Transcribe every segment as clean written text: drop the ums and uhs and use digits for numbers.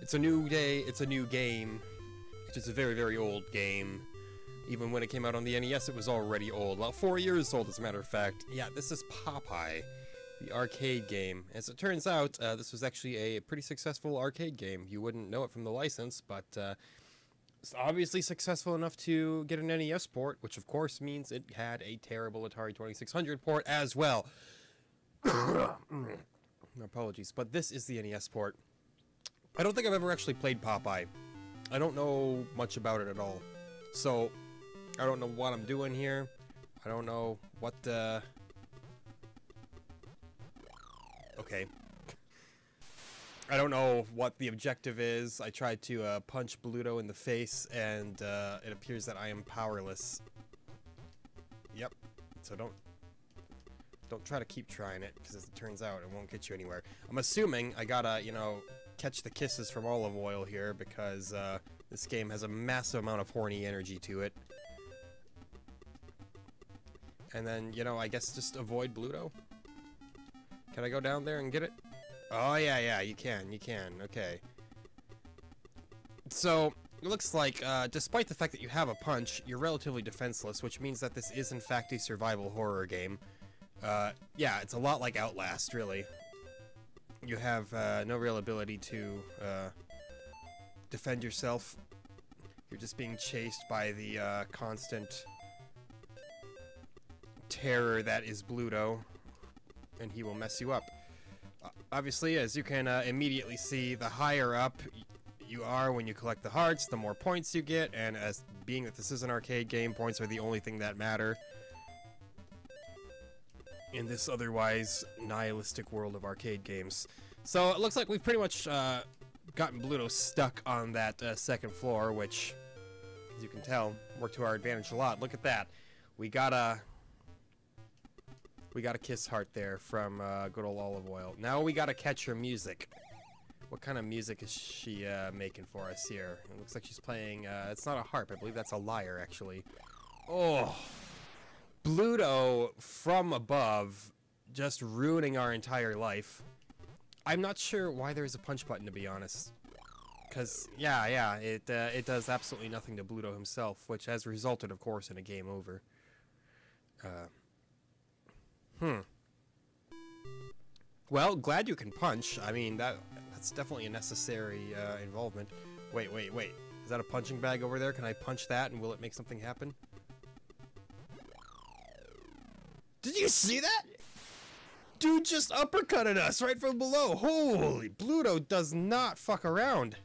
It's a new day, it's a new game. It's just a very, very old game. Even when it came out on the NES, it was already old. About 4 years old, as a matter of fact. Yeah, this is Popeye, the arcade game. As it turns out, this was actually a pretty successful arcade game. You wouldn't know it from the license, but it's obviously successful enough to get an NES port, which of course means it had a terrible Atari 2600 port as well. Apologies, but this is the NES port. I don't think I've ever actually played Popeye. I don't know much about it at all. So, I don't know what I'm doing here. I don't know what okay. I don't know what the objective is. I tried to punch Bluto in the face, and it appears that I am powerless. Yep. So don't try to keep trying it, because as it turns out, it won't get you anywhere. I'm assuming I gotta, you know, catch the kisses from olive oil here, because this game has a massive amount of horny energy to it. And then, you know, I guess just avoid Bluto. Can I go down there and get it? Oh, yeah, you can, okay. So, it looks like, despite the fact that you have a punch, you're relatively defenseless, which means that this is in fact a survival horror game. Yeah, it's a lot like Outlast, really. You have, no real ability to, defend yourself. You're just being chased by the, constant terror that is Bluto, and he will mess you up. Obviously, as you can, immediately see, the higher up you are when you collect the hearts, the more points you get, and as being that this is an arcade game, points are the only thing that matter in this otherwise nihilistic world of arcade games. So it looks like we've pretty much gotten Bluto stuck on that second floor, which, as you can tell, worked to our advantage a lot. Look at that. We got a kiss heart there from good old olive oil. Now we gotta catch her music. What kind of music is she making for us here? It looks like she's playing, it's not a harp, I believe that's a lyre, actually. Oh! Bluto from above, just ruining our entire life. I'm not sure why there's a punch button, to be honest. Because, yeah, it does absolutely nothing to Bluto himself, which has resulted, of course, in a game over. Well, glad you can punch. I mean, that's definitely a necessary involvement. Wait. Is that a punching bag over there? Can I punch that and will it make something happen? Did you see that? Dude just uppercutted us right from below. Holy, Bluto does not fuck around.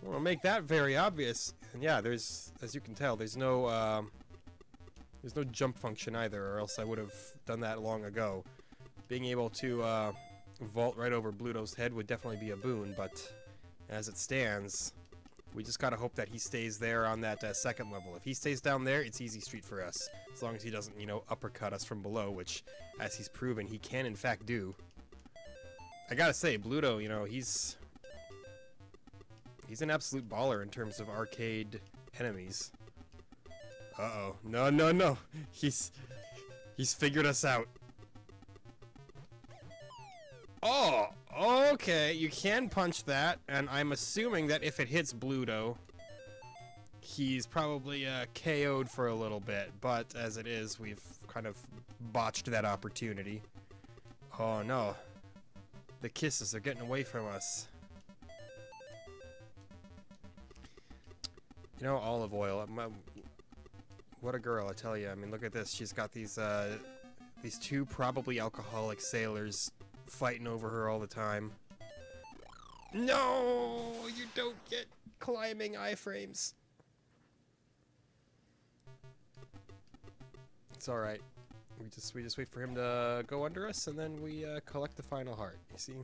I want to make that very obvious. And yeah, there's, as you can tell, there's no jump function either, or else I would have done that long ago. Being able to vault right over Bluto's head would definitely be a boon, but as it stands, we just gotta hope that he stays there on that second level. If he stays down there, it's easy street for us. As long as he doesn't, you know, uppercut us from below, which, as he's proven, he can in fact do. I gotta say, Bluto, you know, he's an absolute baller in terms of arcade enemies. Uh-oh. No. He's figured us out. Oh! Okay, you can punch that, and I'm assuming that if it hits Bluto, he's probably KO'd for a little bit, but as it is, we've kind of botched that opportunity. Oh no. The kisses are getting away from us. You know, olive oil. What a girl, I tell you. I mean, look at this. She's got these two probably alcoholic sailors fighting over her all the time. No! You don't get climbing iframes. It's alright. We just wait for him to go under us, and then we collect the final heart. You see?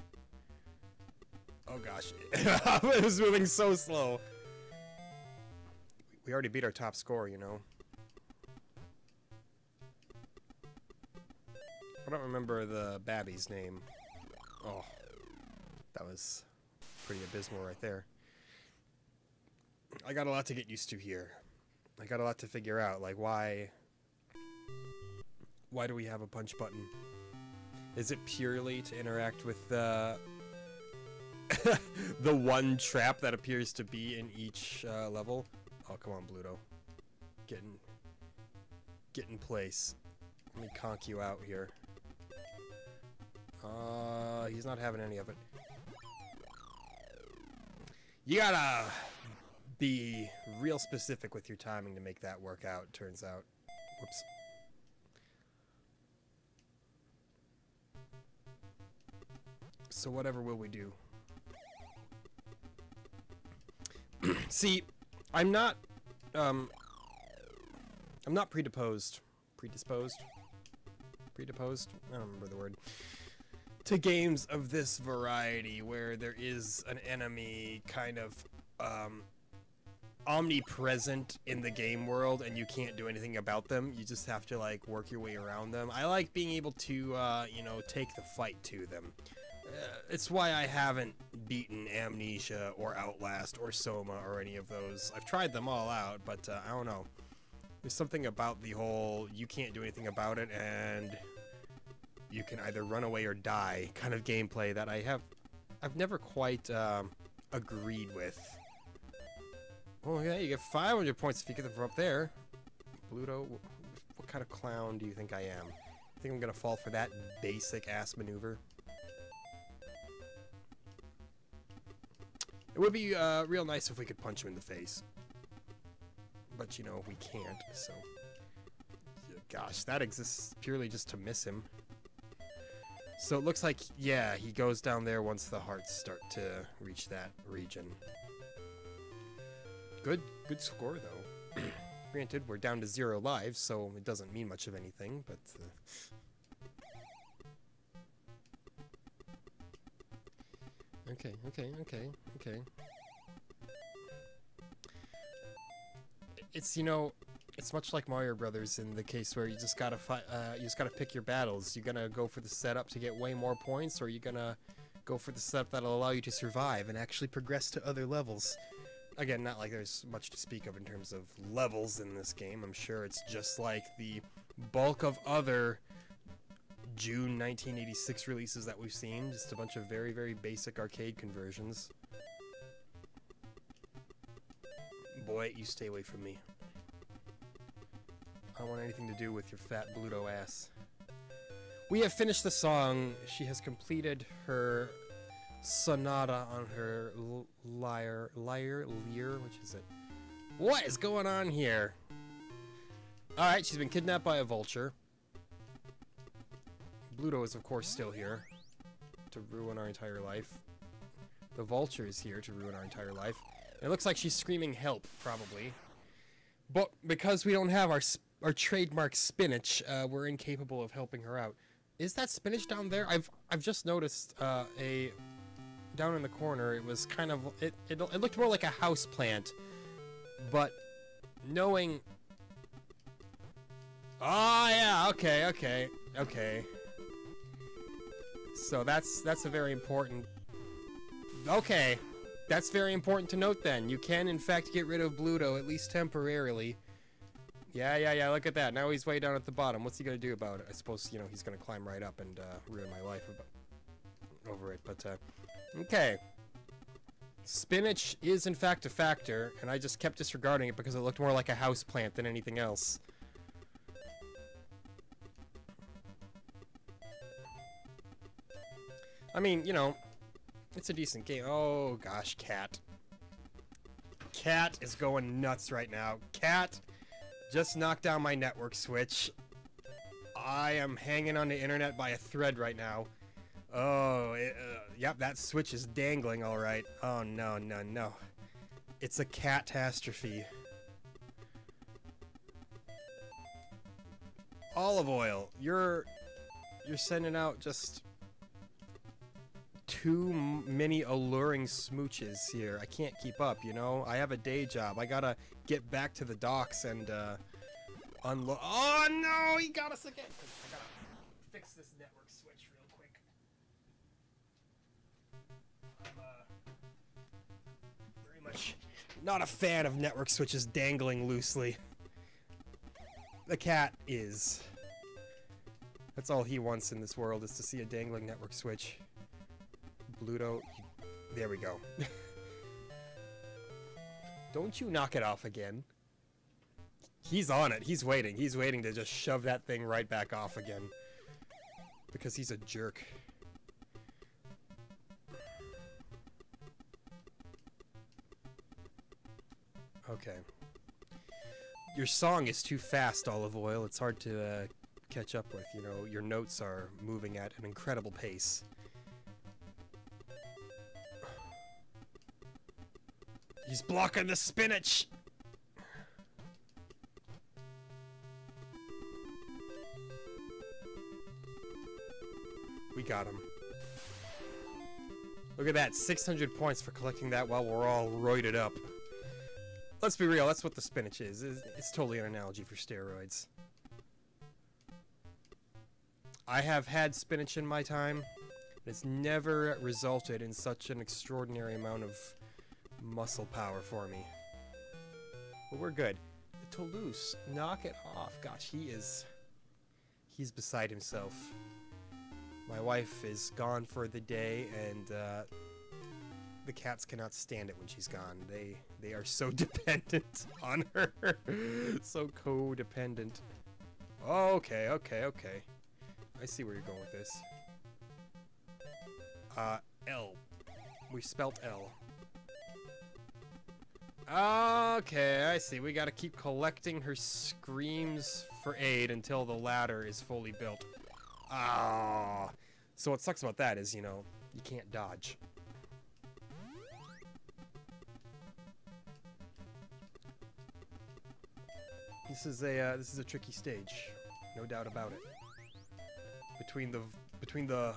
Oh gosh. It was moving so slow. We already beat our top score, you know. I don't remember the Babby's name. Oh, that was pretty abysmal right there. I got a lot to get used to here. I got a lot to figure out, like why do we have a punch button? Is it purely to interact with the one trap that appears to be in each level. Oh, come on, Bluto. Get in place. Let me conk you out here. He's not having any of it. You gotta be real specific with your timing to make that work out, turns out. Whoops. So whatever will we do? See, I'm not predisposed. Predisposed? Predisposed? I don't remember the word. To games of this variety where there is an enemy kind of omnipresent in the game world and you can't do anything about them. You just have to like work your way around them. I like being able to you know, take the fight to them. It's why I haven't beaten Amnesia or Outlast or Soma or any of those. I've tried them all out, but I don't know. There's something about the whole you can't do anything about it and you can either run away or die kind of gameplay that I've never quite agreed with. Oh yeah, you get 500 points if you get them from up there. Bluto, what kind of clown do you think I am? You think I'm gonna fall for that basic ass maneuver? It would be real nice if we could punch him in the face. But, you know, we can't, so... Gosh, that exists purely just to miss him. So it looks like, yeah, he goes down there once the hearts start to reach that region. Good score, though. Granted, we're down to 0 lives, so it doesn't mean much of anything, but... Okay. It's, you know, it's much like Mario Brothers in the case where you just gotta pick your battles. You're gonna go for the setup to get way more points, or you're gonna go for the setup that'll allow you to survive and actually progress to other levels. Again, not like there's much to speak of in terms of levels in this game. I'm sure it's just like the bulk of other June 1986 releases that we've seen, just a bunch of very, very basic arcade conversions. Boy, you stay away from me. I don't want anything to do with your fat Bluto ass. We have finished the song. She has completed her sonata on her lyre, which is it? What is going on here? Alright, she's been kidnapped by a vulture. Bluto is, of course, still here to ruin our entire life. The vulture is here to ruin our entire life. And it looks like she's screaming help, probably. But because we don't have our trademark spinach, we're incapable of helping her out. Is that spinach down there? I've just noticed down in the corner. It was kind of it looked more like a house plant. But knowing. Oh yeah, okay. So that's a very important... Okay, that's very important to note then. You can, in fact, get rid of Bluto, at least temporarily. Yeah, look at that. Now he's way down at the bottom. What's he gonna do about it? I suppose, you know, he's gonna climb right up and ruin my life over it, but, okay. Spinach is, in fact, a factor, and I just kept disregarding it because it looked more like a house plant than anything else. I mean, you know, it's a decent game. Oh, gosh, Cat. Cat is going nuts right now. Cat just knocked down my network switch. I am hanging on the internet by a thread right now. Oh, yep, that switch is dangling all right. Oh, no. It's a catastrophe. Olive oil, you're sending out just... too many alluring smooches here. I can't keep up, you know? I have a day job. I gotta get back to the docks and, unload. Oh, no! He got us again! I gotta fix this network switch real quick. I'm, very much not a fan of network switches dangling loosely. The cat is. That's all he wants in this world, is to see a dangling network switch. Bluto, There we go. Don't you knock it off again. He's on it. He's waiting. He's waiting to just shove that thing right back off again. Because he's a jerk. Okay. Your song is too fast, Olive Oil. It's hard to catch up with. You know, your notes are moving at an incredible pace. He's blocking the spinach! We got him. Look at that, 600 points for collecting that while we're all roided up. Let's be real, that's what the spinach is. It's totally an analogy for steroids. I have had spinach in my time. It's never resulted in such an extraordinary amount of muscle power for me. But we're good. Toulouse, knock it off. Gosh, he's beside himself. My wife is gone for the day, and the cats cannot stand it when she's gone. They are so dependent on her. So codependent. Okay. I see where you're going with this. L. We spelt L. Okay, I see. We gotta keep collecting her screams for aid until the ladder is fully built. Ah. So what sucks about that is, you know, you can't dodge. This is a tricky stage, no doubt about it. Between the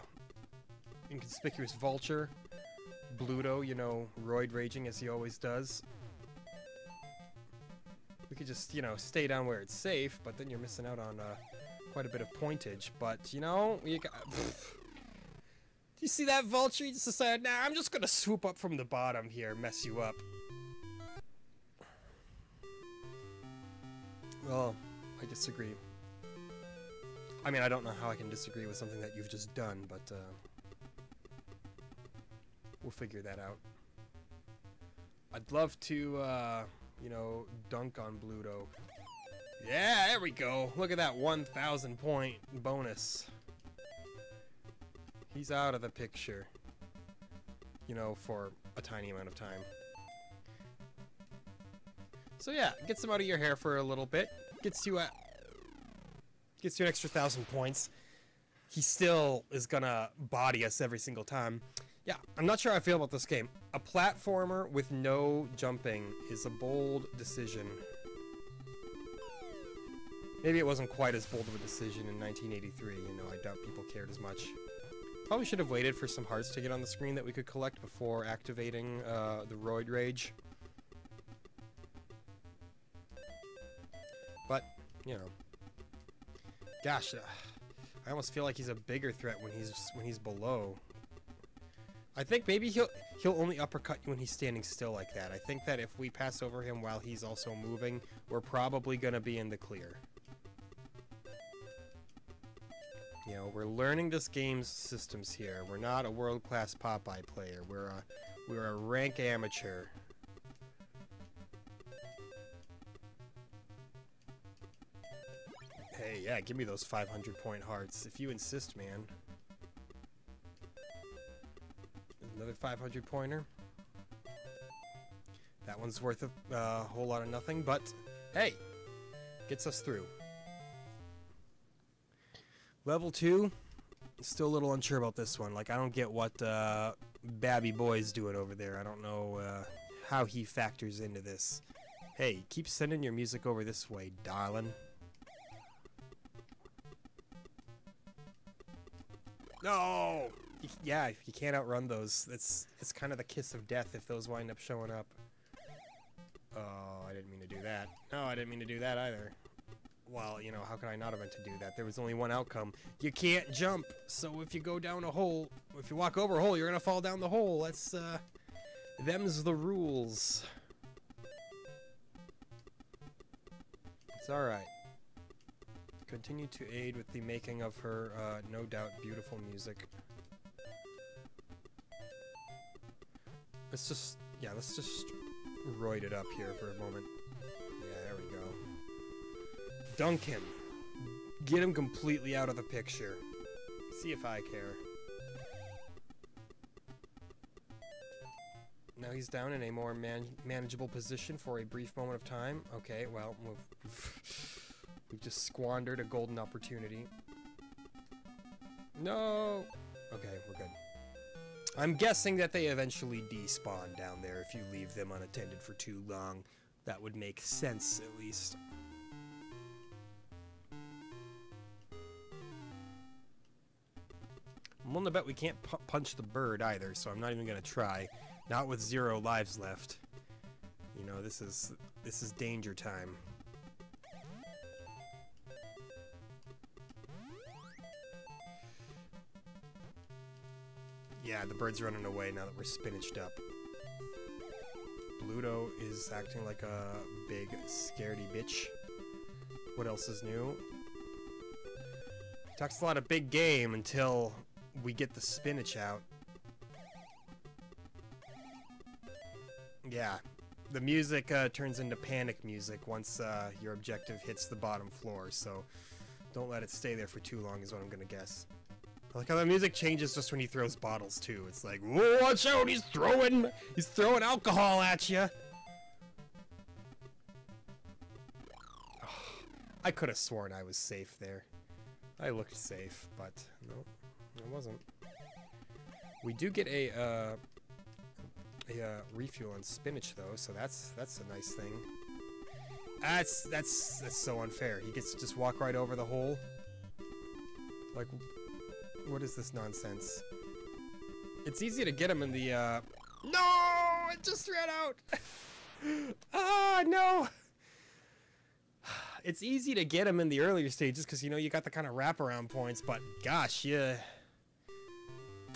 inconspicuous vulture, Bluto, you know, roid raging as he always does. We could just, you know, stay down where it's safe, but then you're missing out on quite a bit of pointage. But, you know, you got... Do you see that vulture? He just decided, nah, I'm just gonna swoop up from the bottom here, mess you up. Well, I disagree. I mean, I don't know how I can disagree with something that you've just done, but we'll figure that out. I'd love to, you know, dunk on Bluto. Yeah, there we go. Look at that 1,000 point bonus. He's out of the picture. You know, for a tiny amount of time. So yeah, gets him out of your hair for a little bit. Gets you an extra 1,000 points. He still is gonna body us every single time. Yeah, I'm not sure how I feel about this game. A platformer with no jumping is a bold decision. Maybe it wasn't quite as bold of a decision in 1983, you know, I doubt people cared as much. Probably should have waited for some hearts to get on the screen that we could collect before activating the roid rage. But, you know. Gosh, I almost feel like he's a bigger threat when he's below. I think maybe he'll only uppercut you when he's standing still like that. I think that if we pass over him while he's also moving, we're probably gonna be in the clear. You know, we're learning this game's systems here. We're not a world-class Popeye player. We're a rank amateur. Hey, yeah, give me those 500-point hearts if you insist, man. Another 500-pointer. That one's worth a whole lot of nothing, but hey, gets us through. Level 2, still a little unsure about this one. Like, I don't get what Babby Boy's doing over there. I don't know how he factors into this. Hey, keep sending your music over this way, darling. No! Yeah, you can't outrun those. It's kind of the kiss of death if those wind up showing up. Oh, I didn't mean to do that. No, I didn't mean to do that either. Well, you know, how can I not have meant to do that? There was only one outcome. You can't jump, so if you go down a hole, if you walk over a hole, you're gonna fall down the hole. That's, them's the rules. It's alright. Continue to aid with the making of her, no doubt, beautiful music. let's just roid it up here for a moment. Yeah, there we go. Dunk him. Get him completely out of the picture. See if I care. Now he's down in a more manageable position for a brief moment of time. Okay, well, we've just squandered a golden opportunity. No! Okay, we're good. I'm guessing that they eventually despawn down there if you leave them unattended for too long. That would make sense, at least. I'm willing to bet we can't punch the bird either, so I'm not even gonna try. Not with 0 lives left. You know, this is danger time. Yeah, the bird's running away now that we're spinached up. Bluto is acting like a big scaredy bitch. What else is new? Talks a lot of big game until we get the spinach out. Yeah, the music turns into panic music once your objective hits the bottom floor, so don't let it stay there for too long is what I'm gonna guess. I like how the music changes just when he throws bottles too. It's like, whoa, watch out, he's throwing alcohol at you. I could have sworn I was safe there. I looked safe, but no, I wasn't. We do get a refuel on spinach though, so that's a nice thing. That's so unfair. He gets to just walk right over the hole. Like, what is this nonsense? It's easy to get him in the No! It just ran out. Ah, no. It's easy to get him in the earlier stages because you know you got the kind of wraparound points, but gosh, yeah.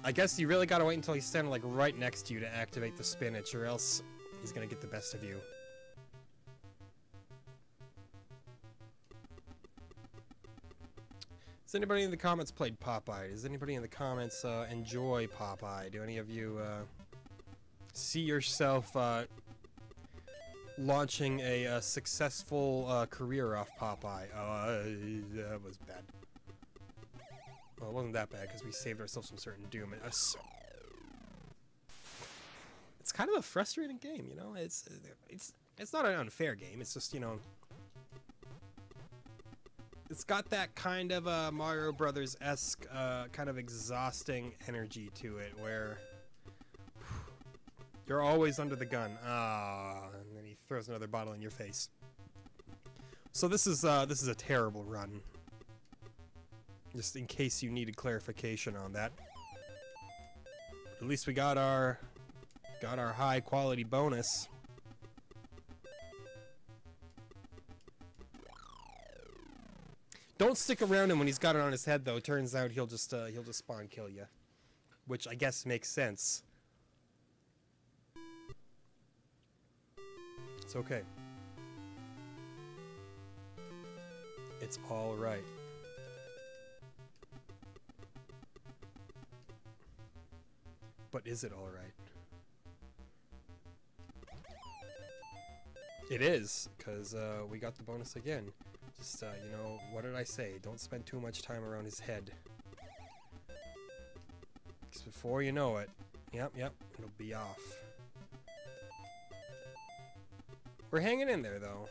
I guess you really gotta wait until he's standing like right next to you to activate the spinach, or else he's gonna get the best of you. Has anybody in the comments played Popeye? Does anybody in the comments enjoy Popeye? Do any of you see yourself launching a successful career off Popeye? That was bad. Well, it wasn't that bad because we saved ourselves from certain doom. It's kind of a frustrating game, you know. It's not an unfair game. It's just, you know, it's got that kind of Mario Brothers-esque kind of exhausting energy to it, where you're always under the gun. And then he throws another bottle in your face. So this is a terrible run. Just in case you needed clarification on that. At least we got our high quality bonus. Don't stick around him when he's got it on his head though. Turns out he'll just spawn kill you, which I guess makes sense. It's okay. It's all right. But is it all right? It is, because we got the bonus again. Just, you know, what did I say? Don't spend too much time around his head. Because before you know it, yep, it'll be off. We're hanging in there, though.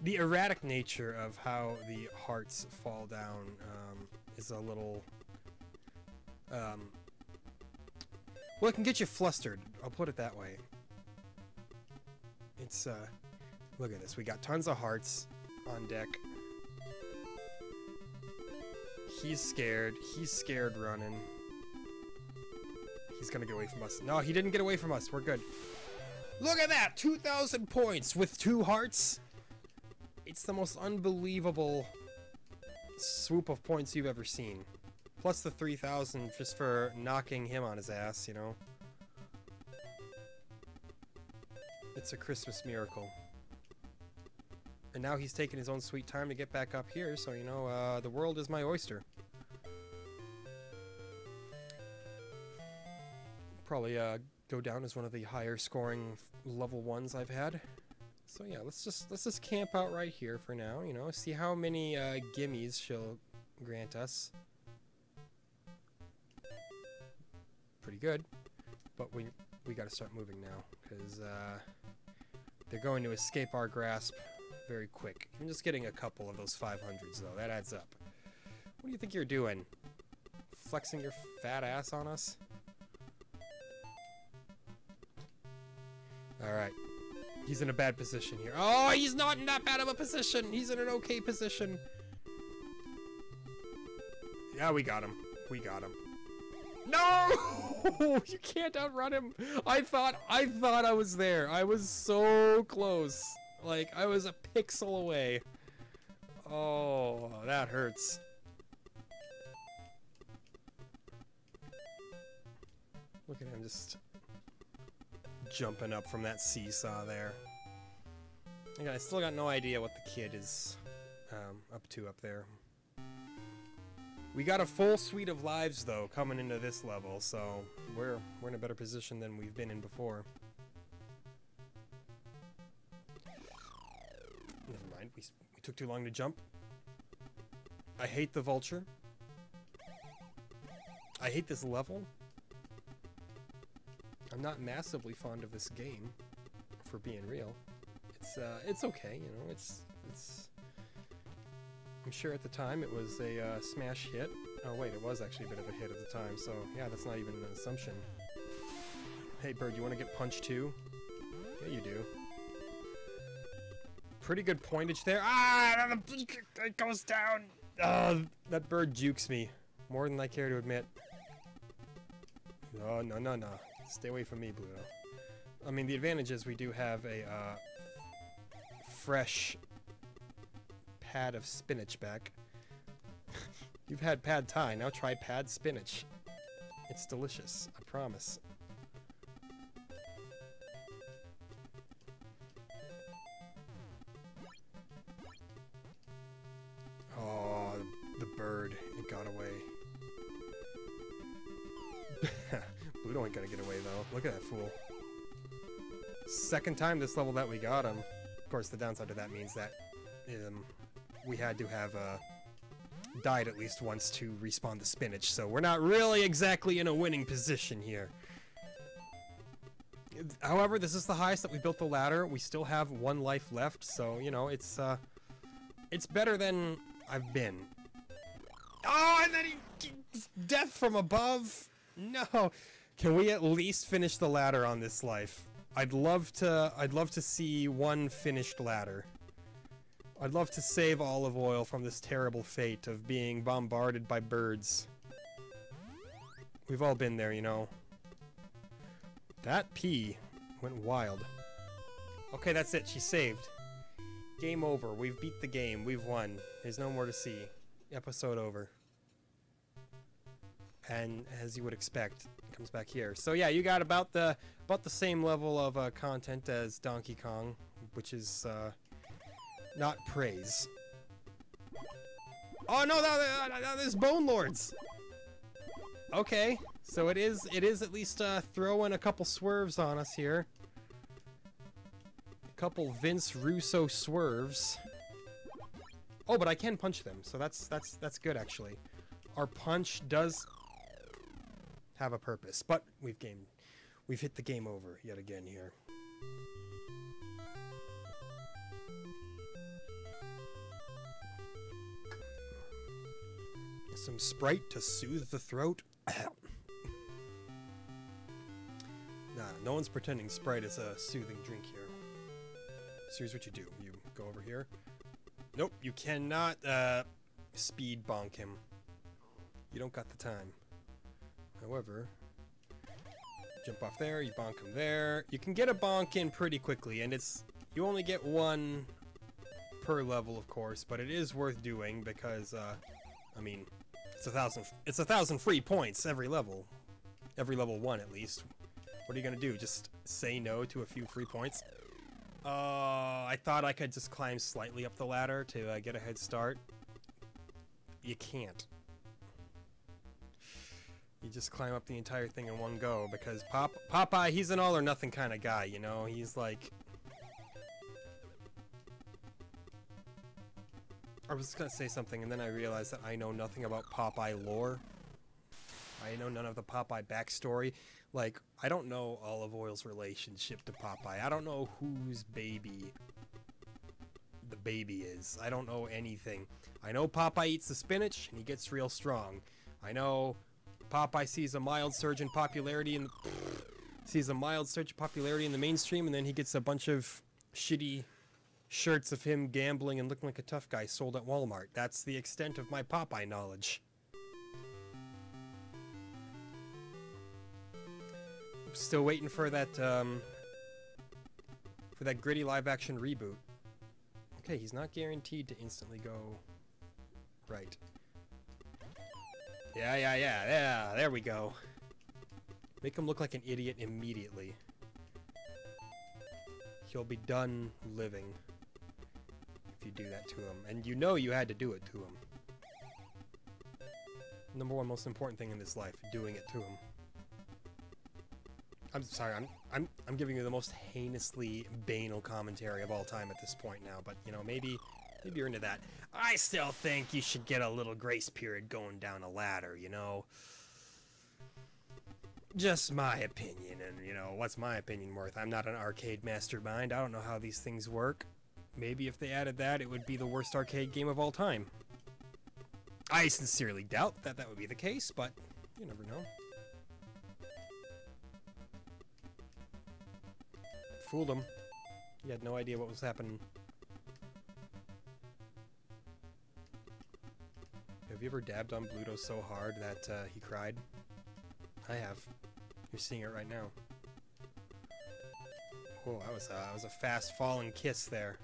The erratic nature of how the hearts fall down is a little... well, it can get you flustered. I'll put it that way. It's, look at this. We got tons of hearts on deck. He's scared. He's scared running. He's gonna get away from us. No, he didn't get away from us. We're good. Look at that! 2,000 points with 2 hearts. It's the most unbelievable swoop of points you've ever seen. Plus the 3,000 just for knocking him on his ass, you know? It's a Christmas miracle. And now he's taking his own sweet time to get back up here, so, you know, the world is my oyster. probably go down as one of the higher scoring level 1s I've had. So yeah, let's just camp out right here for now, you know, see how many gimmies she'll grant us. Pretty good, but we got to start moving now, because they're going to escape our grasp very quick. I'm just getting a couple of those 500s though, that adds up. What do you think you're doing? Flexing your fat ass on us? Alright. He's in a bad position here. Oh, he's not in that bad of a position! He's in an okay position. Yeah, we got him. We got him. No! You can't outrun him! I thought I was there. I was so close. Like, I was a pixel away. Oh, that hurts. Look at him just jumping up from that seesaw there. Again, I still got no idea what the kid is up to up there. We got a full suite of lives though coming into this level, so we're in a better position than we've been in before. Never mind, we took too long to jump. I hate the vulture. I hate this level. I'm not massively fond of this game, for being real. It's okay, you know, it's I'm sure at the time it was a smash hit. Oh wait, it was actually a bit of a hit at the time, so yeah, that's not even an assumption. Hey bird, you want to get punched too? Yeah, you do. Pretty good pointage there. Ah, it goes down. Oh, that bird jukes me more than I care to admit. No, no, no, no. Stay away from me, Bluto. I mean, the advantage is we do have a fresh pad of spinach back. You've had pad thai, now try pad spinach. It's delicious, I promise. Oh, the bird, it got away. Bluto ain't gonna get away though. Look at that fool. Second time this level that we got him. Of course, the downside to that means that we had to have died at least once to respawn the spinach, so we're not really exactly in a winning position here. However, this is the highest that we built the ladder. We still have 1 life left, so you know it's better than I've been. Oh, and then death from above. No. Can we at least finish the ladder on this life? I'd love to see one finished ladder. I'd love to save olive oil from this terrible fate of being bombarded by birds. We've all been there, you know. That pea went wild. Okay, that's it. She's saved. Game over. We've beat the game. We've won. There's no more to see. Episode over. And as you would expect, it comes back here. So yeah, you got about the same level of content as Donkey Kong, which is not praise. Oh no, there's Bone Lords. Okay, so it is at least throwing a couple swerves on us here. A couple Vince Russo swerves. Oh, but I can punch them, so that's good actually. Our punch does have a purpose, but we've hit the game over yet again here. Some Sprite to soothe the throat. Nah, no one's pretending Sprite is a soothing drink here. So here's what you do. You go over here. Nope, you cannot speed bonk him. You don't got the time. However, jump off there, you bonk him there. You can get a bonk in pretty quickly, and you only get 1 per level, of course, but it is worth doing because, I mean, it's 1,000 free points every level 1 at least. What are you gonna do? Just say no to a few free points? I thought I could just climb slightly up the ladder to get a head start. You can't. You just climb up the entire thing in one go, because Popeye, he's an all-or-nothing kind of guy, you know? He's like... I was gonna say something, and then I realized that I know nothing about Popeye lore. I know none of the Popeye backstory. Like, I don't know Olive Oil's relationship to Popeye. I don't know whose baby the baby is. I don't know anything. I know Popeye eats the spinach, and he gets real strong. I know Popeye sees a mild surge in popularity in the mainstream, and then he gets a bunch of shitty shirts of him gambling and looking like a tough guy sold at Walmart. That's the extent of my Popeye knowledge. Still waiting for that gritty live-action reboot. Okay, he's not guaranteed to instantly go right. Yeah, there we go. Make him look like an idiot immediately. He'll be done living if you do that to him. And you know you had to do it to him. Number one most important thing in this life, doing it to him. I'm sorry, I'm giving you the most heinously banal commentary of all time at this point now, but you know, maybe you're into that. I still think you should get a little grace period going down a ladder, you know. Just my opinion, and you know, what's my opinion worth? I'm not an arcade mastermind. I don't know how these things work. Maybe if they added that, it would be the worst arcade game of all time. I sincerely doubt that would be the case, but you never know. Fooled him. He had no idea what was happening. Have you ever dabbed on Bluto so hard that he cried? I have. You're seeing it right now. Oh, that was a fast falling kiss there.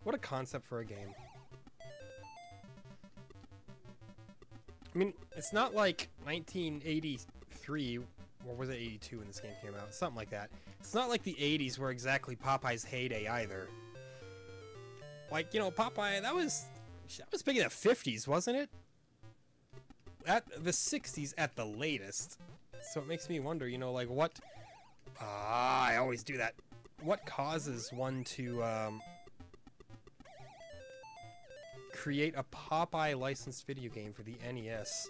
What a concept for a game. I mean, it's not like 1983, or was it 82 when this game came out? Something like that. It's not like the 80s were exactly Popeye's heyday either. Like, you know, Popeye, that was big in the 50s, wasn't it? At the 60s at the latest. So it makes me wonder, you know, like what... I always do that. What causes one to create a Popeye licensed video game for the NES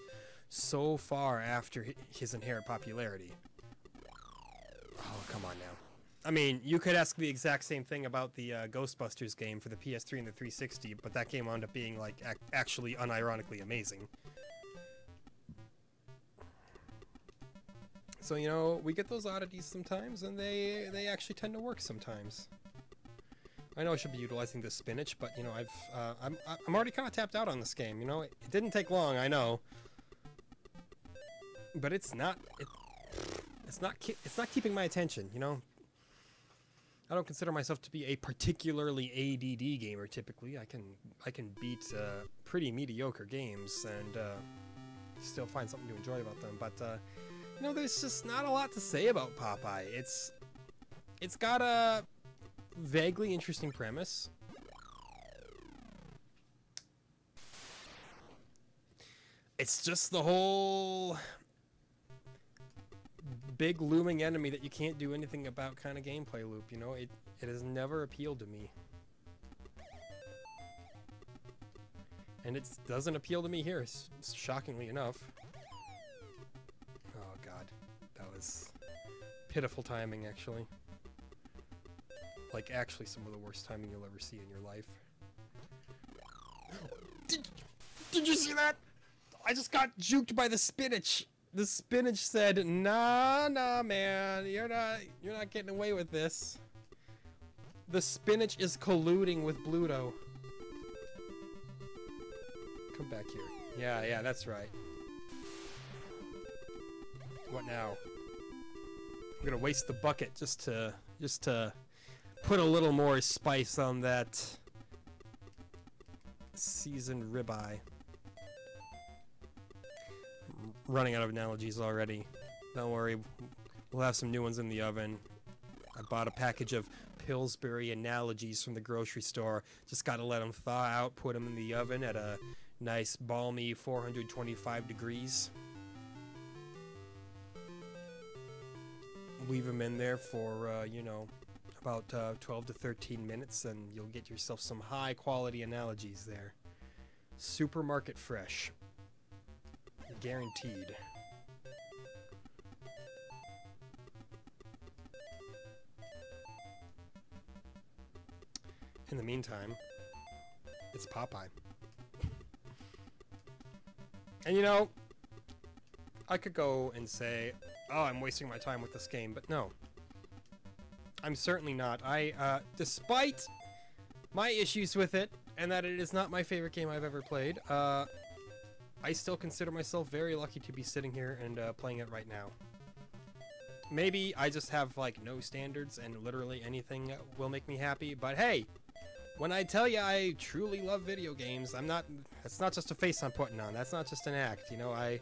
so far after his inherent popularity? Oh, come on now. I mean, you could ask the exact same thing about the Ghostbusters game for the PS3 and the 360, but that game wound up being, like, actually unironically amazing. So, you know, we get those oddities sometimes, and they actually tend to work sometimes. I know I should be utilizing the spinach, but, you know, I'm already kind of tapped out on this game, you know? It didn't take long, I know. But it's not keeping my attention, you know? I don't consider myself to be a particularly ADD gamer typically. I can beat pretty mediocre games and still find something to enjoy about them. But you know, there's just not a lot to say about Popeye. It's got a vaguely interesting premise. It's just the whole big looming enemy that you can't do anything about kind of gameplay loop, you know? It has never appealed to me. And it doesn't appeal to me here, shockingly enough. Oh god, that was pitiful timing, actually. Like, actually some of the worst timing you'll ever see in your life. Did you see that? I just got juked by the spinach. The spinach said, nah, man, you're not getting away with this. The spinach is colluding with Bluto. Come back here. Yeah, that's right. What now? I'm gonna waste the bucket just to put a little more spice on that seasoned ribeye. Running out of analogies already. Don't worry, we'll have some new ones in the oven. I bought a package of Pillsbury analogies from the grocery store. Just gotta let them thaw out, put them in the oven at a Nice, balmy 425 degrees. Leave them in there for, you know, about 12 to 13 minutes, and you'll get yourself some high-quality analogies there. Supermarket fresh. Guaranteed. In the meantime, it's Popeye. And you know, I could go and say, oh, I'm wasting my time with this game, but no. I'm certainly not. Despite my issues with it, and that it is not my favorite game I've ever played, I still consider myself very lucky to be sitting here and playing it right now. Maybe I just have, like, no standards and literally anything will make me happy, but hey! When I tell you I truly love video games, that's not just a face I'm putting on, that's not just an act, you know, I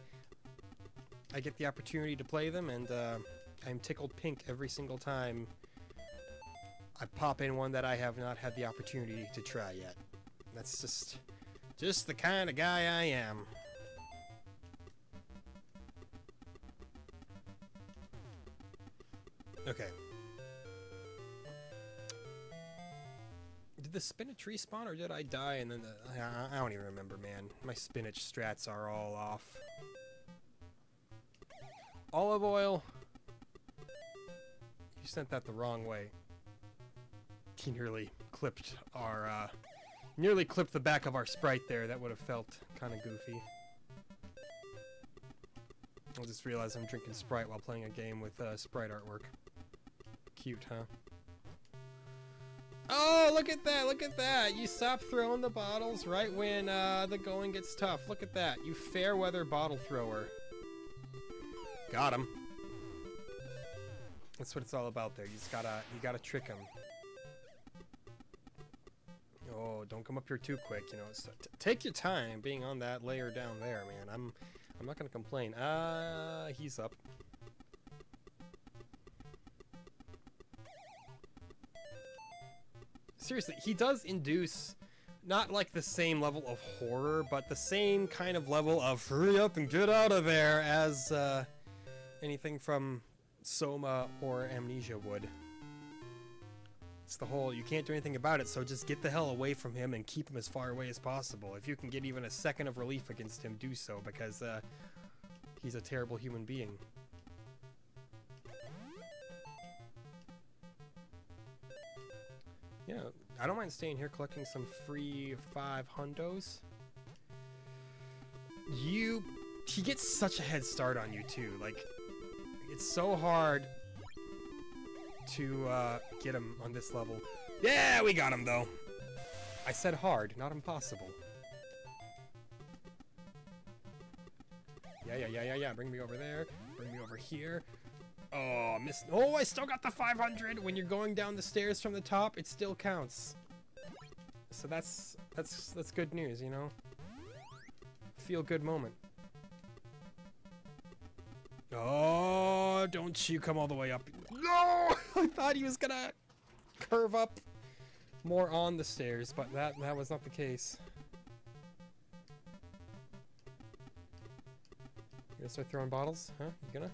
get the opportunity to play them, and I'm tickled pink every single time I pop in one that I have not had the opportunity to try yet. That's just the kind of guy I am. Okay. Did the spinach respawn, or did I die and then I don't even remember, man. My spinach strats are all off. Olive oil. You sent that the wrong way. He nearly clipped our, nearly clipped the back of our Sprite there. That would have felt kind of goofy. I just realized I'm drinking Sprite while playing a game with Sprite artwork. Cute, huh? Oh, look at that, look at that. You stop throwing the bottles right when the going gets tough. Look at that. You fair weather bottle thrower. Got him. That's what it's all about there. You gotta trick him. Oh, don't come up here too quick, you know. So take your time being on that layer down there, man. I'm not gonna complain. He's up. Seriously, he does induce not like the same level of horror, but the same kind of level of hurry up and get out of there as anything from Soma or Amnesia would. It's the whole, you can't do anything about it, so just get the hell away from him and keep him as far away as possible. If you can get even a second of relief against him, do so, because he's a terrible human being. Yeah, I don't mind staying here collecting some free 5 hundos. He gets such a head start on you too. Like, it's so hard to get him on this level. Yeah, we got him though. I said hard, not impossible. Yeah. Bring me over there. Bring me over here. Oh, missed. Oh, I still got the 500. When you're going down the stairs from the top, it still counts. So that's good news, you know. Feel good moment. Oh, don't you come all the way up. No! I thought he was gonna curve up more on the stairs, but that was not the case. You gonna start throwing bottles? Huh? You gonna?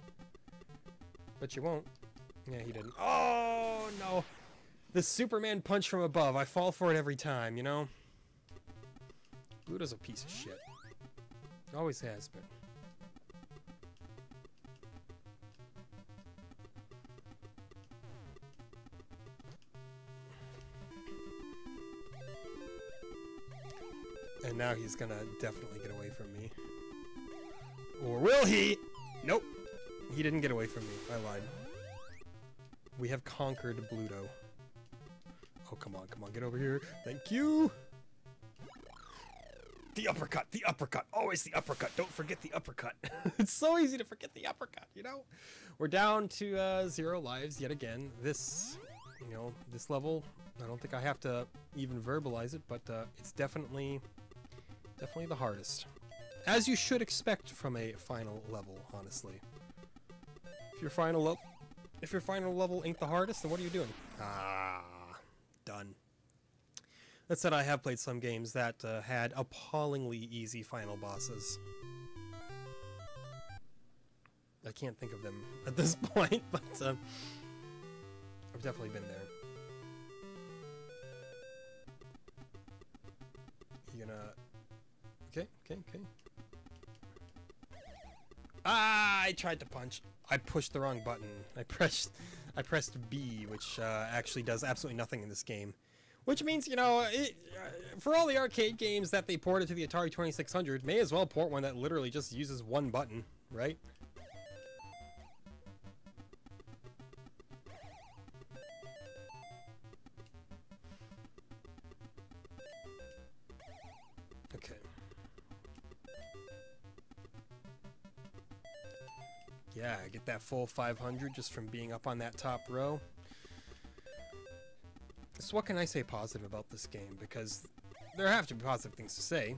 But you won't. Yeah, he didn't. Oh, no. The Superman punch from above. I fall for it every time, you know? Ludo's a piece of shit. Always has been. And now he's gonna definitely get away from me. Or will he? Nope. He didn't get away from me. I lied. We have conquered Bluto. Oh, come on, get over here. Thank you. The uppercut, always the uppercut. Don't forget the uppercut. It's so easy to forget the uppercut, you know? We're down to 0 lives yet again. This, you know, this level, I don't think I have to even verbalize it, but it's definitely the hardest. As you should expect from a final level, honestly. If your final level ain't the hardest, then what are you doing? Ah, done. That said, I have played some games that had appallingly easy final bosses. I can't think of them at this point, but I've definitely been there. You gonna... Okay. Ah, I tried to punch. I pushed the wrong button. I pressed B, which actually does absolutely nothing in this game. Which means, you know, for all the arcade games that they ported to the Atari 2600, may as well port one that literally just uses one button, right? Okay. Yeah, I get that full 500 just from being up on that top row. So what can I say positive about this game? Because there have to be positive things to say.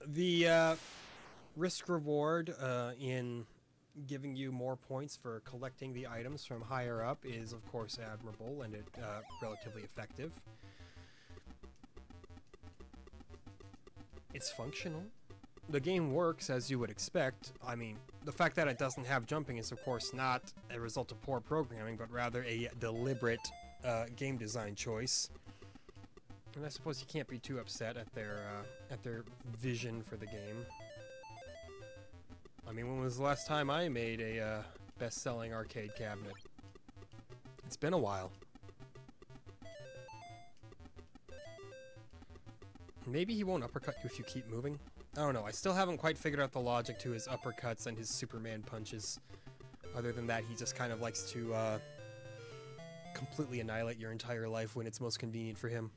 The risk reward in giving you more points for collecting the items from higher up is of course admirable and relatively effective. It's functional. The game works as you would expect. I mean, the fact that it doesn't have jumping is of course not a result of poor programming, but rather a deliberate game design choice. And I suppose you can't be too upset at their vision for the game. I mean, when was the last time I made a best-selling arcade cabinet? It's been a while. Maybe he won't uppercut you if you keep moving. I don't know. I still haven't quite figured out the logic to his uppercuts and his Superman punches. Other than that, he just kind of likes to completely annihilate your entire life when it's most convenient for him.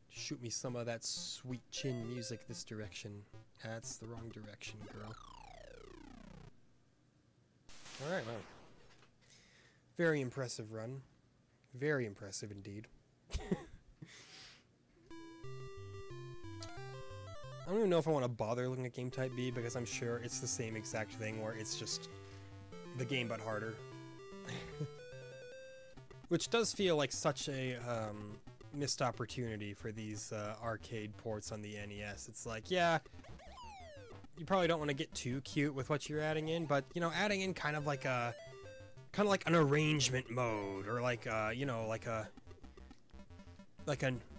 Shoot me some of that sweet chin music this direction. That's the wrong direction, girl. Alright, well. Very impressive run. Very impressive indeed. I don't even know if I want to bother looking at game type B, because I'm sure it's the same exact thing where it's just the game but harder. Which does feel like such a missed opportunity for these arcade ports on the NES. It's like, yeah, you probably don't want to get too cute with what you're adding in, but you know, adding in kind of like an arrangement mode, or like you know, like a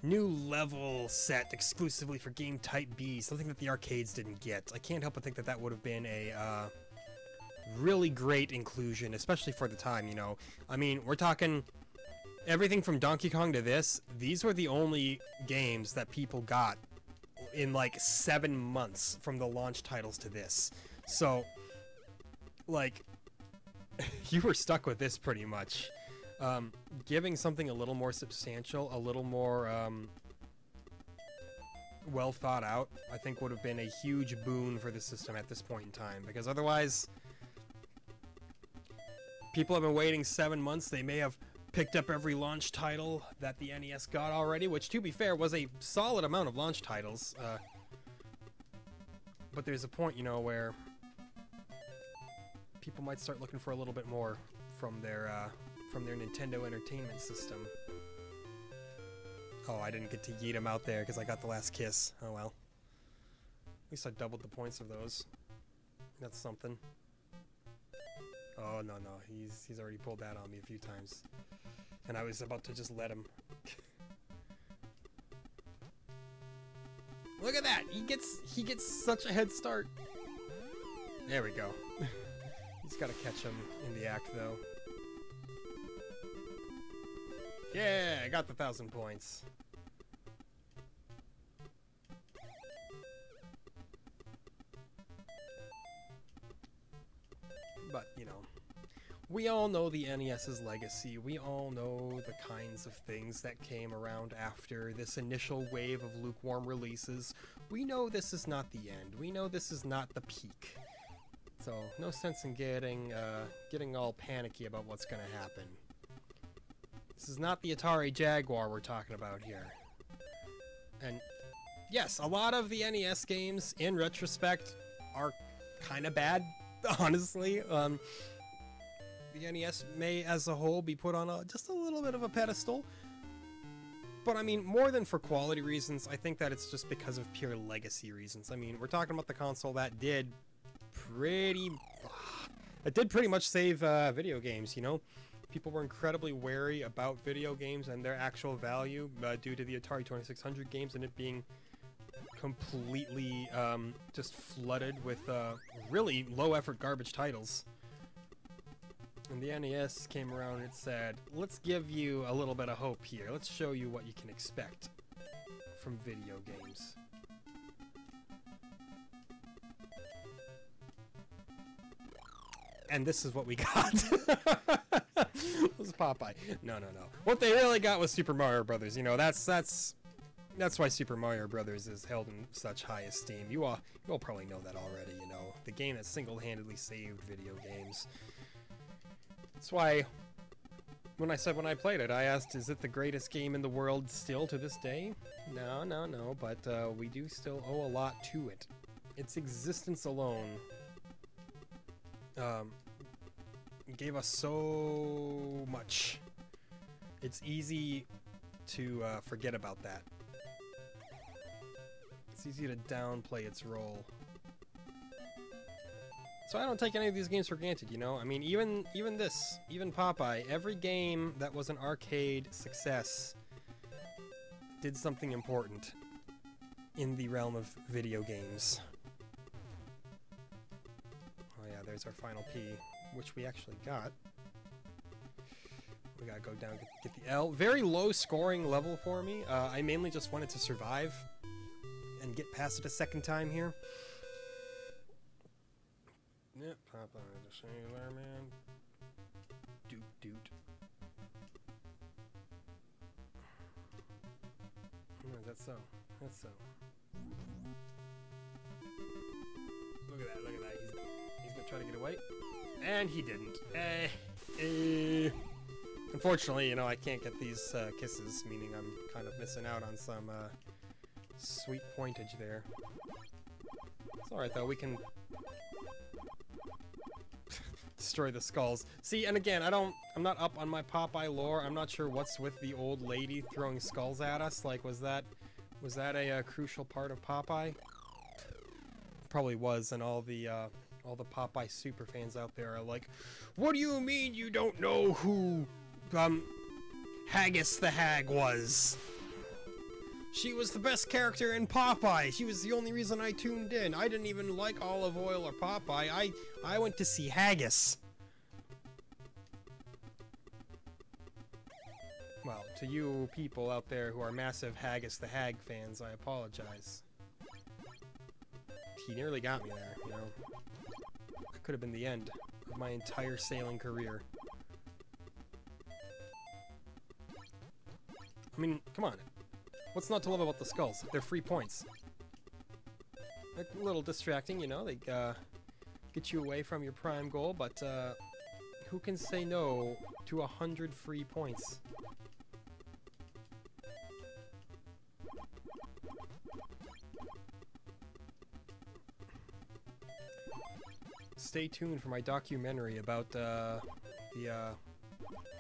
new level set exclusively for game type B, something that the arcades didn't get. I can't help but think that that would have been a really great inclusion, especially for the time, you know. I mean, we're talking everything from Donkey Kong to this. These were the only games that people got in like 7 months from the launch titles to this. So, like, you were stuck with this pretty much. Giving something a little more substantial, a little more well thought out, I think would have been a huge boon for the system at this point in time, because otherwise people have been waiting 7 months. They may have picked up every launch title that the NES got already, which to be fair was a solid amount of launch titles, but there's a point, you know, where people might start looking for a little bit more from their Nintendo Entertainment System. Oh, I didn't get to yeet him out there because I got the last kiss. Oh well. At least I doubled the points of those. That's something. Oh, no. He's already pulled that on me a few times. And I was about to just let him. Look at that! He gets such a head start. There we go. He's got to catch him in the act, though. Yeah, I got the 1,000 points. But, you know, we all know the NES's legacy. We all know the kinds of things that came around after this initial wave of lukewarm releases. We know this is not the end. We know this is not the peak. So, no sense in getting all panicky about what's going to happen. This is not the Atari Jaguar we're talking about here. And yes, a lot of the NES games, in retrospect, are kind of bad, honestly. The NES may, as a whole, be put on just a little bit of a pedestal, but I mean, more than for quality reasons, I think that it's just because of pure legacy reasons. I mean, we're talking about the console that did pretty much save video games, you know? People were incredibly wary about video games and their actual value due to the Atari 2600 games and it being completely just flooded with really low-effort garbage titles. And the NES came around and it said, let's give you a little bit of hope here. Let's show you what you can expect from video games. And this is what we got. It was Popeye. No. What they really got was Super Mario Brothers. You know, that's why Super Mario Brothers is held in such high esteem. You all probably know that already, you know. The game that single-handedly saved video games. That's why when I played it, I asked, is it the greatest game in the world still to this day? No, but we do still owe a lot to it. Its existence alone gave us so much. It's easy to forget about that. It's easy to downplay its role. So I don't take any of these games for granted, you know? I mean, even Popeye, every game that was an arcade success did something important in the realm of video games. Oh yeah, there's our final P, which we actually got. We gotta go down, get the L. Very low scoring level for me. I mainly just wanted to survive and get past it a second time here. Yep, Popeye the Sailor Man. Doot. Oh, is that so? That's so. Look at that. He's gonna try to get away. And he didn't. Unfortunately, you know, I can't get these kisses, meaning I'm kind of missing out on some sweet pointage there. It's alright though, we can destroy the skulls. See, and again, I'm not up on my Popeye lore. I'm not sure what's with the old lady throwing skulls at us. Like, was that a crucial part of Popeye? Probably was, and all the Popeye super fans out there are like, what do you mean you don't know who Haggis the Hag was? She was the best character in Popeye. She was the only reason I tuned in. I didn't even like Olive Oil or Popeye. I went to see Haggis. Well, to you people out there who are massive Haggis the Hag fans, I apologize. He nearly got me there, you know. That could have been the end of my entire sailing career. I mean, come on. What's not to love about the skulls? They're free points. They're a little distracting, you know. They get you away from your prime goal, but who can say no to 100 free points? Stay tuned for my documentary about the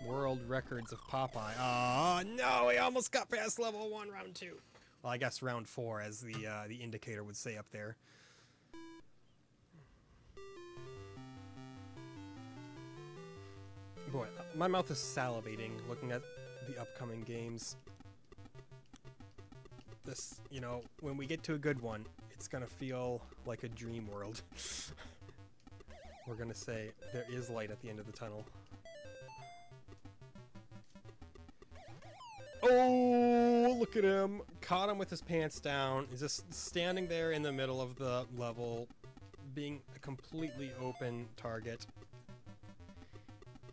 world records of Popeye. Oh no, we almost got past level 1, round 2. Well, I guess round 4, as the indicator would say up there. Boy, my mouth is salivating looking at the upcoming games. This, you know, when we get to a good one, it's gonna feel like a dream world. We're gonna say there is light at the end of the tunnel. Oh, look at him. Caught him with his pants down. He's just standing there in the middle of the level, being a completely open target.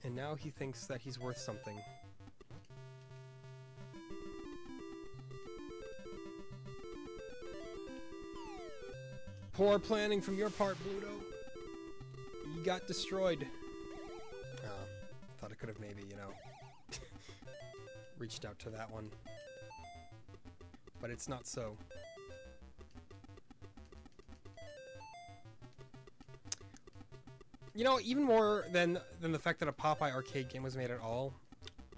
And now he thinks that he's worth something. Poor planning from your part, Bluto. You got destroyed. Thought I could have maybe, you know, reached out to that one. But it's not so. You know, even more than the fact that a Popeye arcade game was made at all,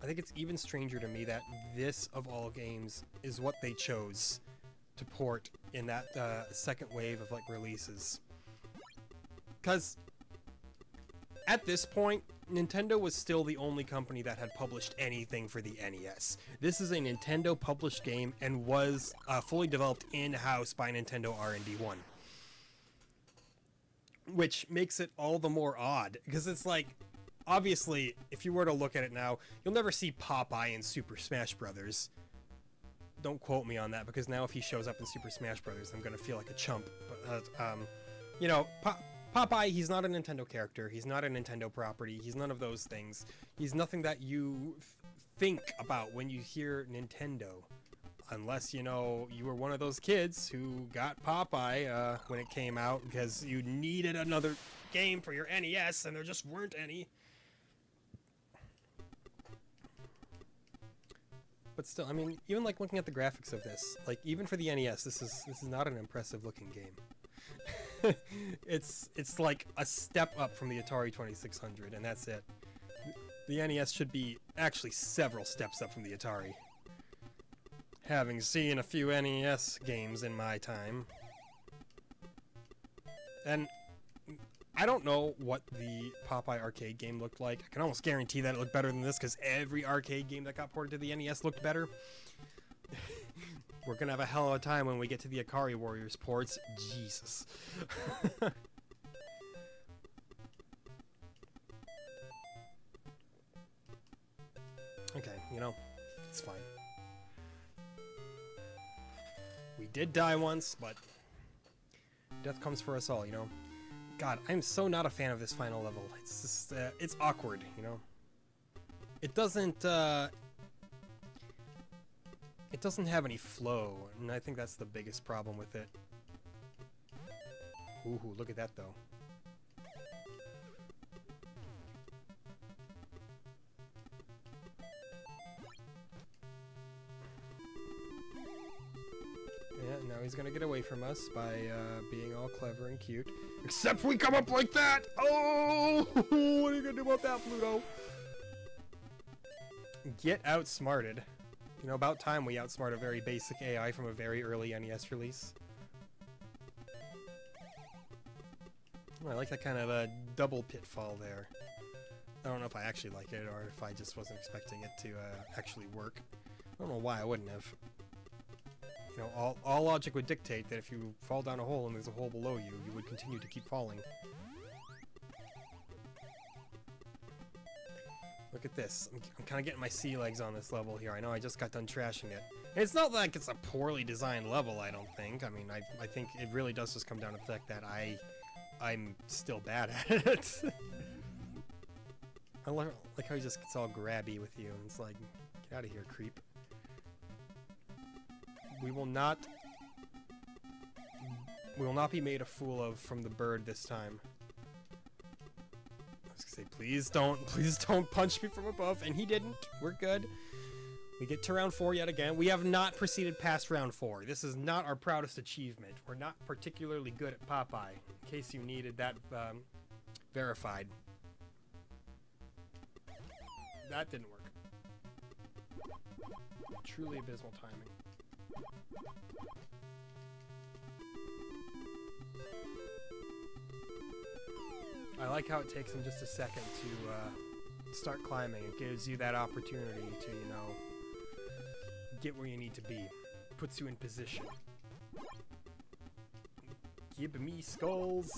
I think it's even stranger to me that this, of all games, is what they chose to port in that second wave of like releases. Because at this point, Nintendo was still the only company that had published anything for the NES. This is a Nintendo published game and was fully developed in-house by Nintendo R&D 1. Which makes it all the more odd, because it's like, obviously, if you were to look at it now, you'll never see Popeye in Super Smash Brothers. Don't quote me on that, because now if he shows up in Super Smash Brothers, I'm gonna feel like a chump. But, you know, Popeye, he's not a Nintendo character, he's not a Nintendo property, he's none of those things. He's nothing that you think about when you hear Nintendo. Unless, you know, you were one of those kids who got Popeye when it came out because you needed another game for your NES and there just weren't any. But still, I mean, even like looking at the graphics of this, like even for the NES, this is not an impressive looking game. It's like a step up from the Atari 2600, and that's it. The NES should be actually several steps up from the Atari. Having seen a few NES games in my time. And I don't know what the Popeye arcade game looked like. I can almost guarantee that it looked better than this, because every arcade game that got ported to the NES looked better. We're gonna have a hell of a time when we get to the Ikari Warriors ports. Jesus. Okay, you know, it's fine. We did die once, but death comes for us all, you know? God, I'm so not a fan of this final level. It's just, it's awkward, you know? It doesn't have any flow, and I think that's the biggest problem with it. Ooh, look at that, though. Yeah, now he's gonna get away from us by being all clever and cute. Except we come up like that! Oh! What are you gonna do about that, Pluto? Get outsmarted. You know, about time we outsmart a very basic AI from a very early NES release. Oh, I like that kind of a double pitfall there. I don't know if I actually like it or if I just wasn't expecting it to actually work. I don't know why I wouldn't have. You know, all logic would dictate that if you fall down a hole and there's a hole below you, you would continue to keep falling. Look at this. I'm kind of getting my sea legs on this level here. I know I just got done trashing it. And it's not like it's a poorly designed level, I don't think. I mean, I think it really does just come down to the fact that I'm still bad at it. I like how he just gets all grabby with you. And it's like, get out of here, creep. We will not be made a fool of from the bird this time. I was gonna say, please don't punch me from above, and he didn't. We're good. We get to round 4 yet again. We have not proceeded past round 4. This is not our proudest achievement. We're not particularly good at Popeye, in case you needed that verified. That didn't work. Truly abysmal timing. I like how it takes him just a second to start climbing. It gives you that opportunity to, you know, get where you need to be. Puts you in position. Give me skulls!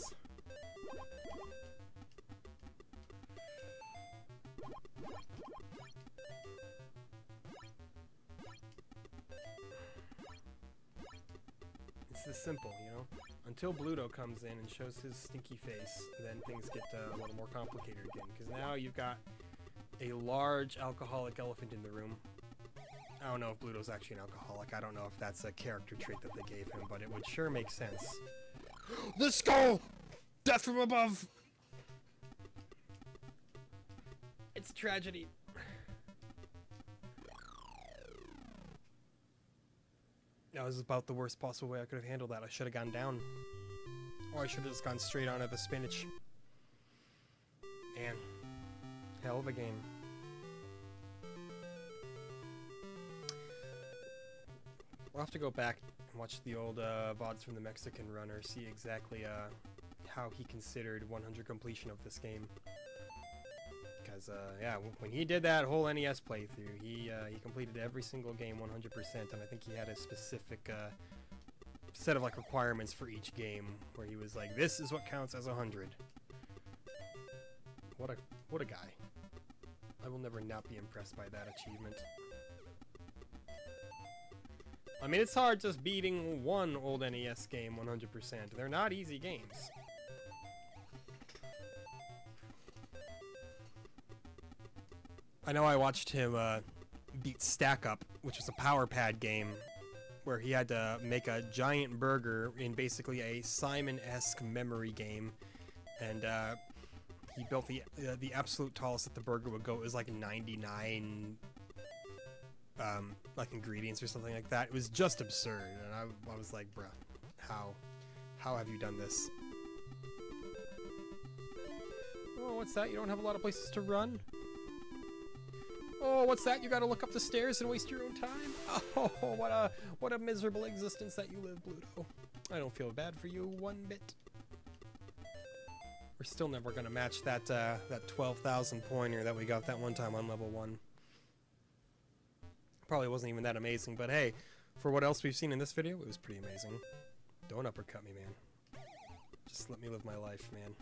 It's this simple, you know? Until Bluto comes in and shows his stinky face, then things get a little more complicated again. Because now you've got a large alcoholic elephant in the room. I don't know if Bluto's actually an alcoholic. I don't know if that's a character trait that they gave him, but it would sure make sense. The skull! Death from above! It's tragedy. That was about the worst possible way I could have handled that. I should have gone down. Or I should have just gone straight onto the spinach. Man. Hell of a game. I'll have to go back and watch the old VODs from the Mexican runner, see exactly how he considered 100 completion of this game. Because, yeah, when he did that whole NES playthrough, he completed every single game 100%, and I think he had a specific set of, like, requirements for each game, where he was like, this is what counts as 100. What a guy. I will never not be impressed by that achievement. I mean, it's hard just beating one old NES game 100%. They're not easy games. I know I watched him beat Stack Up, which was a Power Pad game, where he had to make a giant burger in basically a Simon-esque memory game, and he built the absolute tallest that the burger would go. It was like 99 like ingredients or something like that. It was just absurd, and I was like, bruh, how have you done this? Oh, what's that? You don't have a lot of places to run? Oh, what's that? You gotta look up the stairs and waste your own time? Oh, what a miserable existence that you live, Bluto. I don't feel bad for you one bit. We're still never gonna match that 12,000 pointer that we got that one time on level 1. Probably wasn't even that amazing, but hey, for what else we've seen in this video, it was pretty amazing. Don't uppercut me, man. Just let me live my life, man.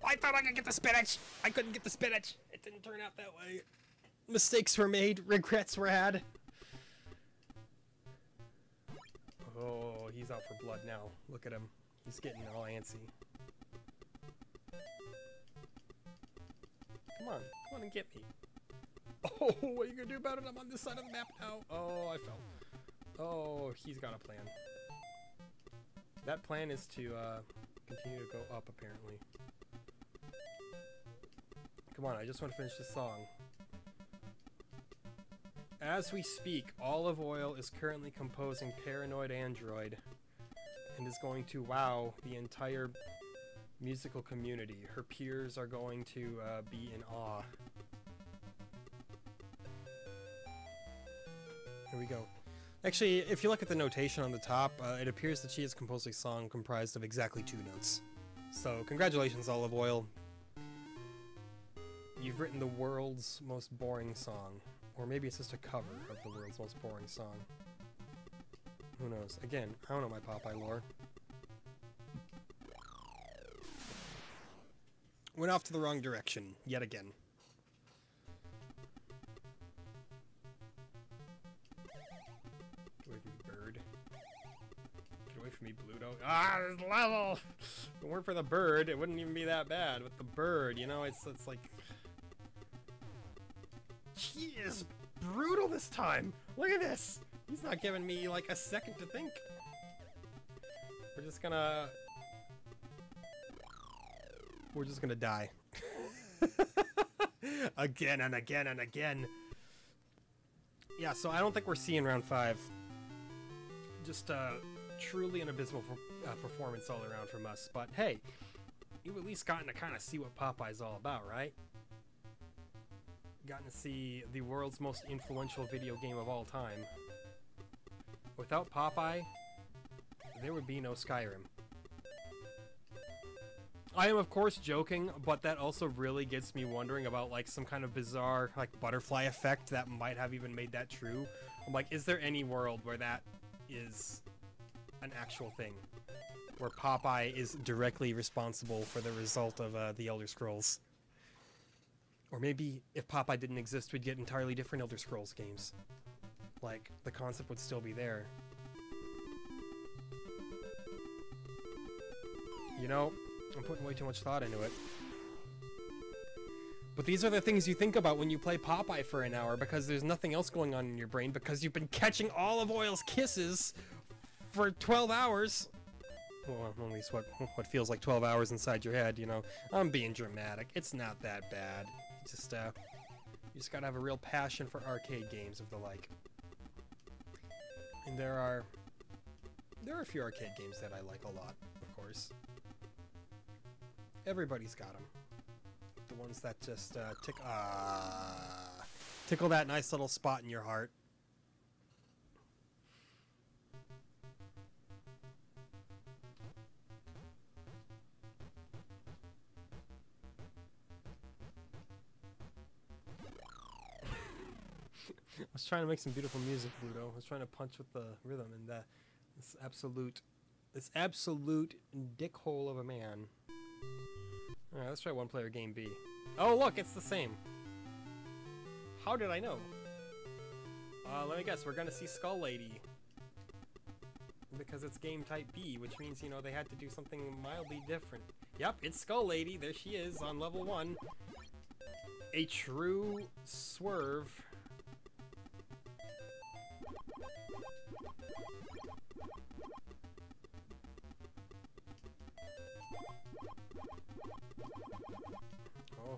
I thought I could get the spinach! I couldn't get the spinach! It didn't turn out that way. Mistakes were made, regrets were had. Oh, he's out for blood now. Look at him. He's getting all antsy. Come on and get me. Oh, what are you gonna do about it? I'm on this side of the map now. Oh, I fell. Oh, he's got a plan. That plan is to continue to go up, apparently. Come on, I just want to finish this song. As we speak, Olive Oil is currently composing Paranoid Android and is going to wow the entire musical community. Her peers are going to be in awe. Here we go. Actually, if you look at the notation on the top, it appears that she has composed a song comprised of exactly 2 notes. So, congratulations, Olive Oil. You've written the world's most boring song. Or maybe it's just a cover of the world's most boring song. Who knows? Again, I don't know my Popeye lore. Went off to the wrong direction, yet again. Get away from me, bird. Get away from me, Bluto. Ah, this level! If it weren't for the bird, it wouldn't even be that bad. With the bird, you know, it's like... He is brutal this time! Look at this! He's not giving me, like, a second to think. We're just gonna die. Again and again and again. Yeah, so I don't think we're seeing round 5. Just truly an abysmal performance all around from us. But hey, you've at least gotten to kind of see what Popeye's all about, right? Gotten to see the world's most influential video game of all time. Without Popeye, there would be no Skyrim. I am of course joking, but that also really gets me wondering about like some kind of bizarre like butterfly effect that might have even made that true. I'm like, is there any world where that is an actual thing? Where Popeye is directly responsible for the result of the Elder Scrolls? Or maybe if Popeye didn't exist, we'd get entirely different Elder Scrolls games. Like, the concept would still be there. You know, I'm putting way too much thought into it. But these are the things you think about when you play Popeye for an hour, because there's nothing else going on in your brain, because you've been catching Olive Oil's kisses for 12 hours. Well, at least what feels like 12 hours inside your head, you know. I'm being dramatic. It's not that bad. Just, you just gotta have a real passion for arcade games of the like. And there are a few arcade games that I like a lot, of course. Everybody's got them. The ones that just tickle that nice little spot in your heart. I was trying to make some beautiful music, Pluto. I was trying to punch with the rhythm, and this absolute dickhole of a man. Alright, let's try one player game B. Oh, look, it's the same. How did I know? Let me guess, we're gonna see Skull Lady. Because it's game type B, which means, you know, they had to do something mildly different. Yep, it's Skull Lady. There she is on level 1. A true swerve.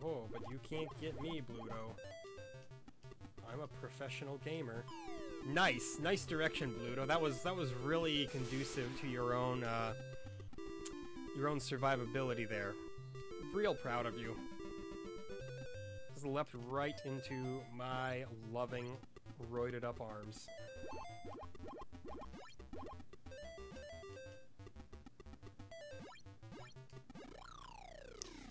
Oh, but you can't get me, Bluto. I'm a professional gamer. Nice direction, Bluto. That was really conducive to your own survivability there. Real proud of you. Just leapt right into my loving, roided up arms.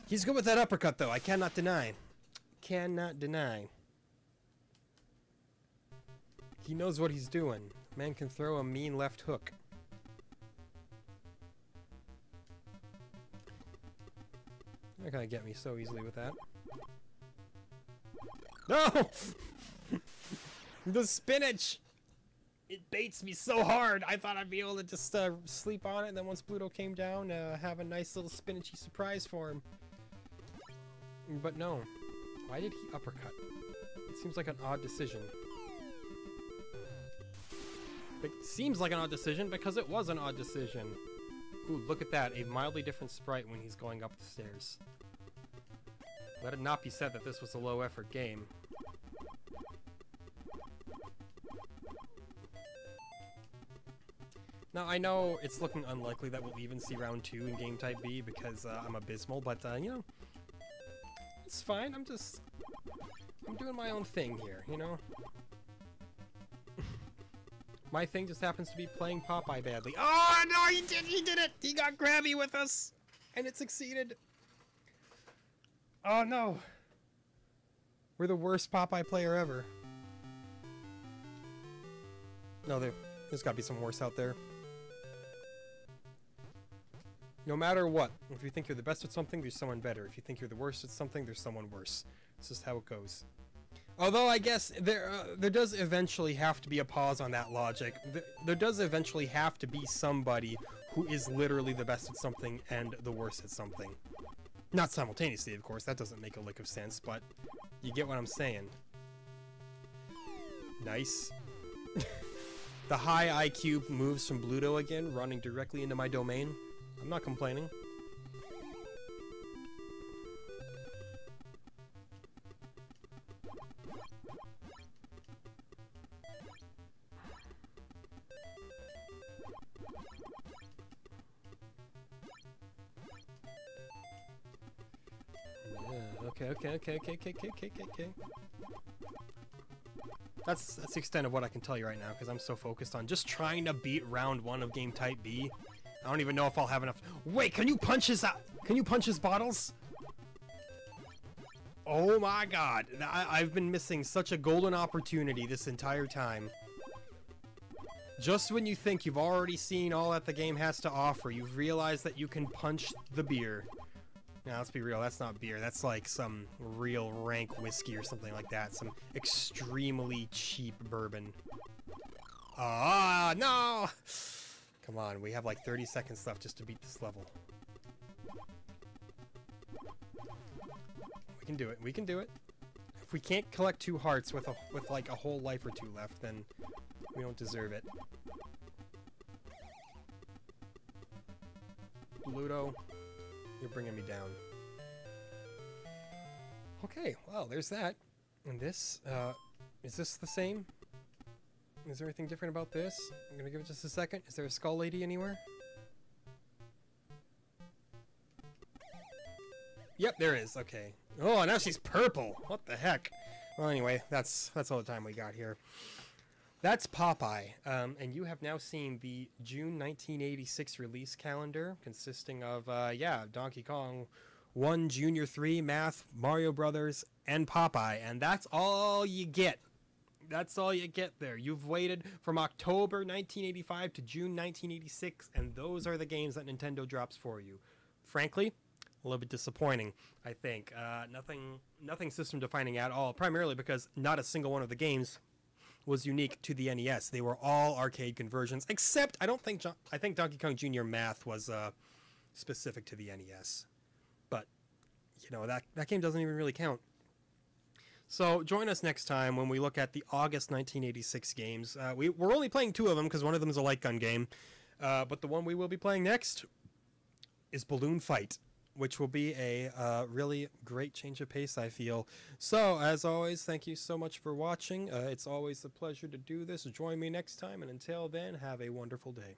He's good with that uppercut, though. I cannot deny. Cannot deny. He knows what he's doing. Man can throw a mean left hook. You're not gonna get me so easily with that. No! The spinach! It baits me so hard! I thought I'd be able to just sleep on it, and then once Pluto came down, have a nice little spinachy surprise for him. But no. Why did he uppercut? It seems like an odd decision. It seems like an odd decision because it was an odd decision. Ooh, look at that. A mildly different sprite when he's going up the stairs. Let it not be said that this was a low-effort game. Now, I know it's looking unlikely that we'll even see round 2 in game type B because I'm abysmal, but, you know, it's fine. I'm doing my own thing here, you know? My thing just happens to be playing Popeye badly. Oh, no, he did it! He got grabby with us! And it succeeded. Oh, no. We're the worst Popeye player ever. No, there's gotta be some worse out there. No matter what, if you think you're the best at something, there's someone better. If you think you're the worst at something, there's someone worse. It's just how it goes. Although I guess there does eventually have to be a pause on that logic. There does eventually have to be somebody who is literally the best at something and the worst at something. Not simultaneously, of course. That doesn't make a lick of sense, but you get what I'm saying. Nice. The high IQ moves from Bluto again, running directly into my domain. I'm not complaining. Okay. That's the extent of what I can tell you right now, because I'm so focused on just trying to beat round 1 of game type B. I don't even know if I'll have enough. Wait, can you punch his bottles? Oh my god. I've been missing such a golden opportunity this entire time. Just when you think you've already seen all that the game has to offer, you've realized that you can punch the beer. Now, let's be real, that's not beer. That's like some real rank whiskey or something like that. Some extremely cheap bourbon. Ah, no! Come on, we have like 30 seconds left just to beat this level. We can do it. We can do it. If we can't collect 2 hearts with like a whole life or 2 left, then we don't deserve it. Bluto, you're bringing me down. Okay, well, there's that. And this, is this the same? Is there anything different about this? I'm gonna give it just a second. Is there a Skull Lady anywhere? Yep, there is. Okay. Oh, now she's purple. What the heck? Well, anyway, that's all the time we got here. That's Popeye, and you have now seen the June 1986 release calendar, consisting of Donkey Kong 1, Junior 3, Math, Mario Brothers, and Popeye, and that's all you get. That's all you get there. You've waited from October 1985 to June 1986, and those are the games that Nintendo drops for you. Frankly, a little bit disappointing, I think. Nothing system defining at all, primarily because not a single one of the games was unique to the NES. They were all arcade conversions, except I think Donkey Kong Jr. Math was specific to the NES. But, you know, that game doesn't even really count. So join us next time when we look at the August 1986 games. We're only playing 2 of them because one of them is a light gun game. But the one we will be playing next is Balloon Fight, which will be a really great change of pace, I feel. So, as always, thank you so much for watching. It's always a pleasure to do this. Join me next time, and until then, have a wonderful day.